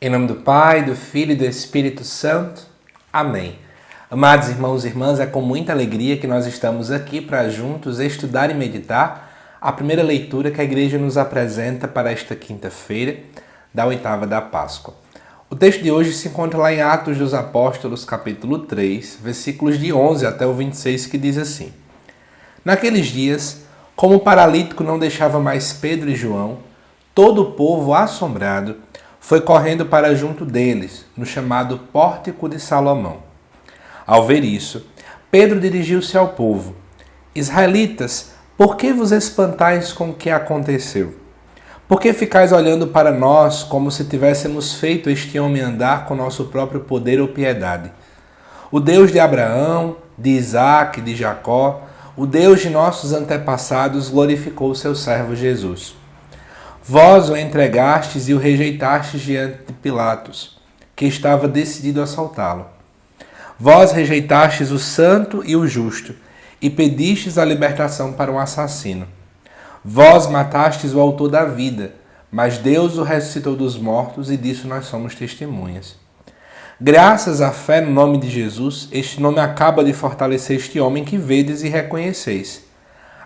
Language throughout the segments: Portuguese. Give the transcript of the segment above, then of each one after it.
Em nome do Pai, do Filho e do Espírito Santo. Amém. Amados irmãos e irmãs, é com muita alegria que nós estamos aqui para juntos estudar e meditar a primeira leitura que a Igreja nos apresenta para esta quinta-feira da oitava da Páscoa. O texto de hoje se encontra lá em Atos dos Apóstolos, capítulo 3, versículos de 11 até o 26, que diz assim: Naqueles dias, como o paralítico não deixava mais Pedro e João, todo o povo, assombrado, foi correndo para junto deles, no chamado Pórtico de Salomão. Ao ver isso, Pedro dirigiu-se ao povo: Israelitas, por que vos espantais com o que aconteceu? Por que ficais olhando para nós como se tivéssemos feito este homem andar com nosso próprio poder ou piedade? O Deus de Abraão, de Isaque, de Jacó, o Deus de nossos antepassados glorificou o seu servo Jesus. Vós o entregastes e o rejeitastes diante de Pilatos, que estava decidido a assaltá-lo. Vós rejeitastes o santo e o justo, e pedistes a libertação para um assassino. Vós matastes o autor da vida, mas Deus o ressuscitou dos mortos, e disso nós somos testemunhas. Graças à fé no nome de Jesus, este nome acaba de fortalecer este homem que vedes e reconheceis.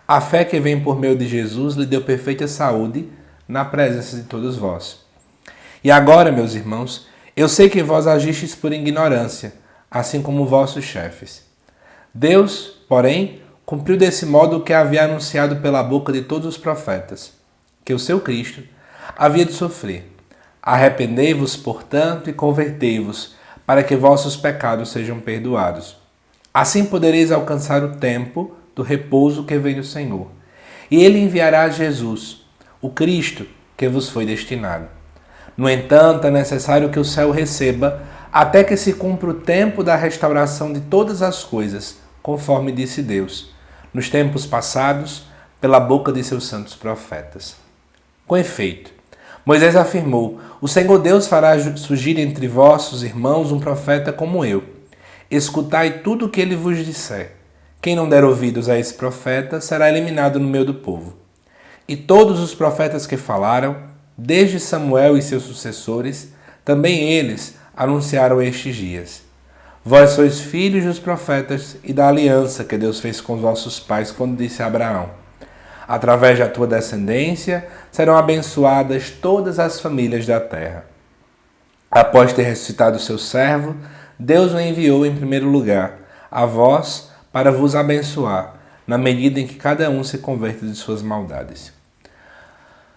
A fé que vem por meio de Jesus lhe deu perfeita saúde, na presença de todos vós. E agora, meus irmãos, eu sei que vós agistes por ignorância, assim como vossos chefes. Deus, porém, cumpriu desse modo o que havia anunciado pela boca de todos os profetas, que o seu Cristo havia de sofrer. Arrependei-vos, portanto, e convertei-vos, para que vossos pecados sejam perdoados. Assim podereis alcançar o tempo do repouso que vem do Senhor. E ele enviará Jesus, o Cristo que vos foi destinado. No entanto, é necessário que o céu receba, até que se cumpra o tempo da restauração de todas as coisas, conforme disse Deus, nos tempos passados, pela boca de seus santos profetas. Com efeito, Moisés afirmou: O Senhor Deus fará surgir entre vossos irmãos um profeta como eu. Escutai tudo o que ele vos disser. Quem não der ouvidos a esse profeta será eliminado no meio do povo. E todos os profetas que falaram, desde Samuel e seus sucessores, também eles anunciaram estes dias. Vós sois filhos dos profetas e da aliança que Deus fez com os vossos pais quando disse a Abraão: Através da tua descendência serão abençoadas todas as famílias da terra. Após ter ressuscitado o seu servo, Deus o enviou em primeiro lugar a vós para vos abençoar, na medida em que cada um se converte de suas maldades.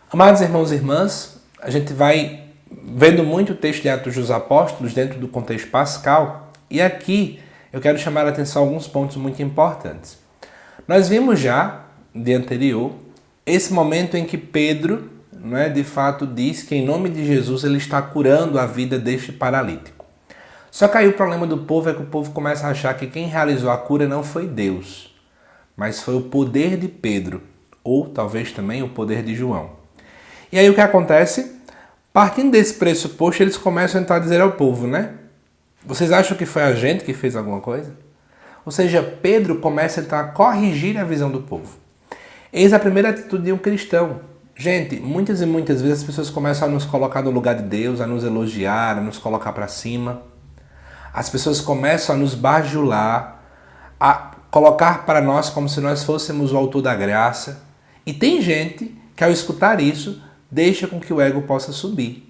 Amados irmãos e irmãs, a gente vai vendo muito o texto de Atos dos Apóstolos dentro do contexto pascal, e aqui eu quero chamar a atenção a alguns pontos muito importantes. Nós vimos já, de anterior, esse momento em que Pedro, de fato, diz que em nome de Jesus ele está curando a vida deste paralítico. Só que aí o problema do povo é que o povo começa a achar que quem realizou a cura não foi Deus, mas foi o poder de Pedro, ou talvez também o poder de João. E aí o que acontece? Partindo desse pressuposto, eles começam então a dizer ao povo, Vocês acham que foi a gente que fez alguma coisa? Ou seja, Pedro começa então a corrigir a visão do povo. Eis a primeira atitude de um cristão. Gente, muitas e muitas vezes as pessoas começam a nos colocar no lugar de Deus, a nos elogiar, a nos colocar para cima. As pessoas começam a nos bajular, a colocar para nós como se nós fôssemos o autor da graça. E tem gente que ao escutar isso, deixa com que o ego possa subir.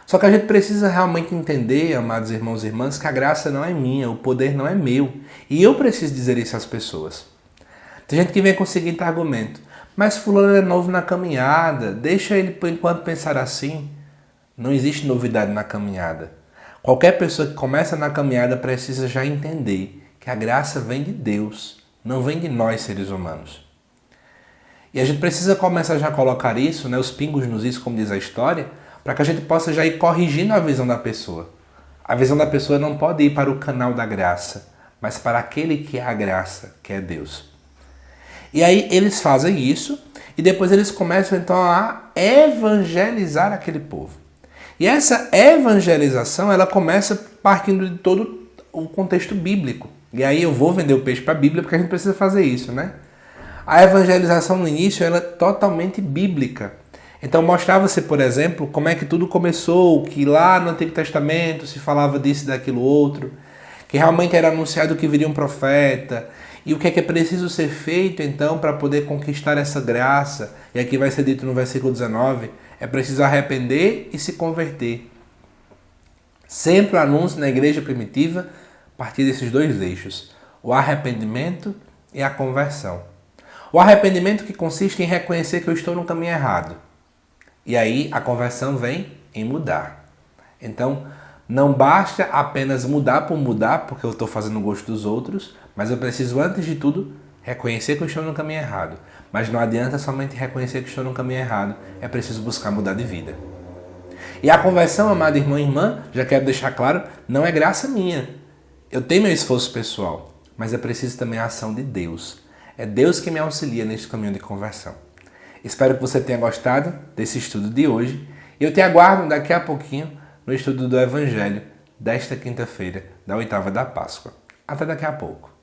Só que a gente precisa realmente entender, amados irmãos e irmãs, que a graça não é minha, o poder não é meu. E eu preciso dizer isso às pessoas. Tem gente que vem com o seguinte argumento: mas fulano é novo na caminhada, deixa ele por enquanto pensar assim. Não existe novidade na caminhada. Qualquer pessoa que começa na caminhada precisa já entender que a graça vem de Deus, não vem de nós seres humanos. E a gente precisa começar já a colocar isso, os pingos nos is, como diz a história, para que a gente possa já ir corrigindo a visão da pessoa. A visão da pessoa não pode ir para o canal da graça, mas para aquele que é a graça, que é Deus. E aí eles fazem isso, e depois eles começam então a evangelizar aquele povo. E essa evangelização, ela começa partindo de todo o contexto bíblico. E aí eu vou vender o peixe para a Bíblia, porque a gente precisa fazer isso, A evangelização no início ela é totalmente bíblica. Então mostrava-se, por exemplo, como é que tudo começou, que lá no Antigo Testamento se falava disso e daquilo outro, que realmente era anunciado que viria um profeta, e o que é preciso ser feito então para poder conquistar essa graça. E aqui vai ser dito no versículo 19, é preciso arrepender e se converter. Sempre o anúncio na igreja primitiva a partir desses dois eixos, o arrependimento e a conversão. O arrependimento que consiste em reconhecer que eu estou no caminho errado. E aí a conversão vem em mudar. Então, não basta apenas mudar por mudar, porque eu estou fazendo o gosto dos outros, mas eu preciso, antes de tudo, reconhecer que eu estou no caminho errado. Mas não adianta somente reconhecer que estou no caminho errado, é preciso buscar mudar de vida. E a conversão, amado irmão e irmã, já quero deixar claro, não é graça minha. Eu tenho meu esforço pessoal, mas é preciso também a ação de Deus. É Deus que me auxilia neste caminho de conversão. Espero que você tenha gostado desse estudo de hoje e eu te aguardo daqui a pouquinho no estudo do Evangelho desta quinta-feira, da oitava da Páscoa. Até daqui a pouco.